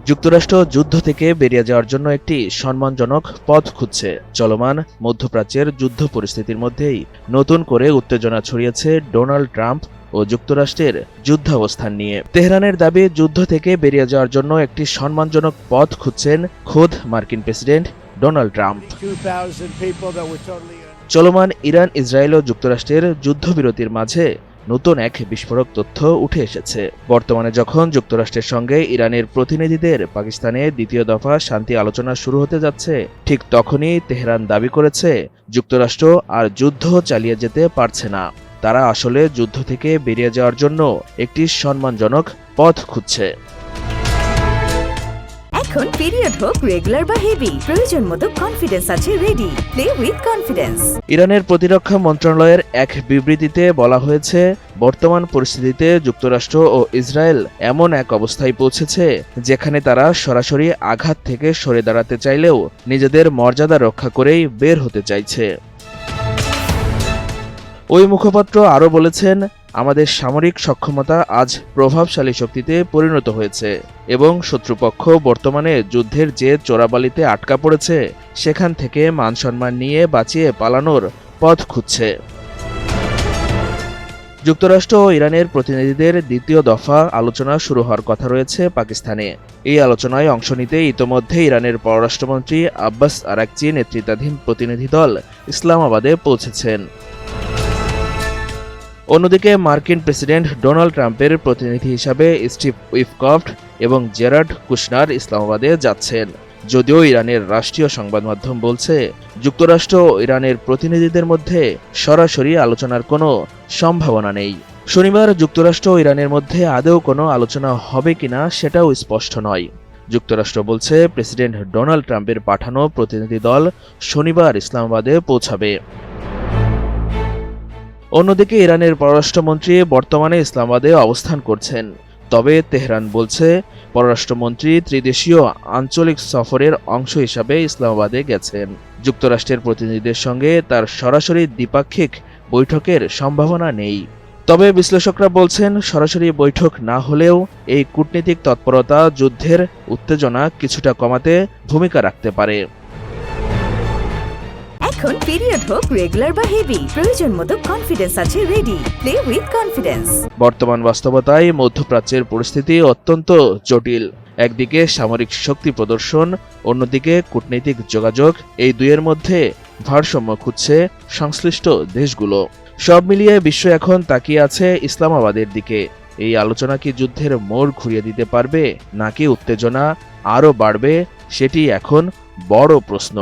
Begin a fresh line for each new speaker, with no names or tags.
যুক্তরাষ্ট্র যুদ্ধ থেকে বেরিয়ে যাওয়ার জন্য একটি সম্মানজনক পথ খুঁজছে। চলমান মধ্যপ্রাচ্যের যুদ্ধ পরিস্থিতির মধ্যেই নতুন করে উত্তেজনা ছড়িয়েছে ডোনাল্ড ট্রাম্প ও যুক্তরাষ্ট্রের যুদ্ধাবস্থান নিয়ে। তেহরানের দাবি, যুদ্ধ থেকে বেরিয়ে যাওয়ার জন্য একটি সম্মানজনক পথ খুঁজছেন খোদ মার্কিন প্রেসিডেন্ট ডোনাল্ড ট্রাম্প। চলমান ইরান, ইসরায়েল ও যুক্তরাষ্ট্রের যুদ্ধবিরতির মাঝে নতুন এক বিস্ফোরক তথ্য উঠে এসেছে। বর্তমানে যখন যুক্তরাষ্ট্রের সঙ্গে ইরানের প্রতিনিধিদের পাকিস্তানে দ্বিতীয় দফা শান্তি আলোচনা শুরু হতে যাচ্ছে, ঠিক তখনই তেহরান দাবি করেছে যুক্তরাষ্ট্র আর যুদ্ধ চালিয়ে যেতে পারছে না। তারা আসলে যুদ্ধ থেকে বেরিয়ে যাওয়ার জন্য একটি সম্মানজনক পথ খুঁজছে।
এখন পিরিয়ড হোক রেগুলার বা হেভি, প্রয়োজন মতো কনফিডেন্স আছে রেডি। Play with confidence.
ইরানের প্রতিরক্ষা মন্ত্রণালয়ের এক বিবৃতিতে বলা হয়েছে, বর্তমান পরিস্থিতিতে যুক্তরাষ্ট্র ও ইসরায়েল এমন এক অবস্থায় পৌঁছেছে যেখানে তারা সরাসরি আঘাত থেকে সরে দাঁড়াতে চাইলেও নিজেদের মর্যাদা রক্ষা করেই বের হতে চাইছে। ওই মুখপাত্র আরও বলেছেন, আমাদের সামরিক সক্ষমতা আজ প্রভাবশালী শক্তিতে পরিণত হয়েছে এবং শত্রুপক্ষ বর্তমানে যুদ্ধের যে চোরাবালিতে আটকা পড়েছে সেখান থেকে মানসম্মান নিয়ে বাঁচিয়ে পালানোর পথ খুঁজছে। যুক্তরাষ্ট্র ও ইরানের প্রতিনিধিদের দ্বিতীয় দফা আলোচনা শুরু হওয়ার কথা রয়েছে পাকিস্তানে। এই আলোচনায় অংশ নিতে ইতোমধ্যে ইরানের পররাষ্ট্রমন্ত্রী আব্বাস আরাকচি নেতৃত্বাধীন প্রতিনিধি দল ইসলামাবাদে পৌঁছেছেন। অন্যদিকে মার্কিন প্রেসিডেন্ট ডোনাল্ড ট্রাম্পের প্রতিনিধি হিসাবে স্টিভ উইটকফ এবং জেরার্ড কুশনার ইসলামাবাদে যাচ্ছেন। যদিও ইরানের রাষ্ট্রীয় সংবাদ মাধ্যম বলছে, যুক্তরাষ্ট্র ও ইরানের প্রতিনিধিদের মধ্যে সরাসরি আলোচনার কোনো সম্ভাবনা নেই। শনিবার যুক্তরাষ্ট্র ও ইরানের মধ্যে আদৌ কোনো আলোচনা হবে কিনা সেটাও স্পষ্ট নয়। যুক্তরাষ্ট্র বলছে, প্রেসিডেন্ট ডোনাল্ড ট্রাম্পের পাঠানো প্রতিনিধি দল শনিবার ইসলামাবাদে পৌঁছাবে। অন্যদিকে ইরানের পররাষ্ট্রমন্ত্রী বর্তমানে ইসলামাবাদে অবস্থান করছেন। তবে তেহরান বলছে, পররাষ্ট্রমন্ত্রী ত্রিদেশীয় আঞ্চলিক সফরের অংশ হিসাবে ইসলামাবাদে গেছেন। যুক্তরাষ্ট্রের প্রতিনিধিদের সঙ্গে তার সরাসরি দ্বিপাক্ষিক বৈঠকের সম্ভাবনা নেই। তবে বিশ্লেষকরা বলছেন, সরাসরি বৈঠক না হলেও এই কূটনীতিক তৎপরতা যুদ্ধের উত্তেজনা কিছুটা কমাতে ভূমিকা রাখতে পারে।
এখন পিরিয়ড হোক রেগুলার বা হেভি, প্রয়োজন মতো কনফিডেন্স আছে রেডি। Play with confidence.
বর্তমান বাস্তবতায় মধ্যপ্রাচ্যের পরিস্থিতি অত্যন্ত জটিল। একদিকে সামরিক শক্তি প্রদর্শন, অন্যদিকে কূটনৈতিক যোগাযোগ, এই দুইয়ের মধ্যে ভারসাম্য খুঁজছে সংশ্লিষ্ট দেশগুলো। সব মিলিয়ে বিশ্ব এখন তাকিয়ে আছে ইসলামাবাদের দিকে। এই আলোচনা কি যুদ্ধের মোড় ঘুরিয়ে দিতে পারবে, নাকি উত্তেজনা আরও বাড়বে, সেটি এখন বড় প্রশ্ন।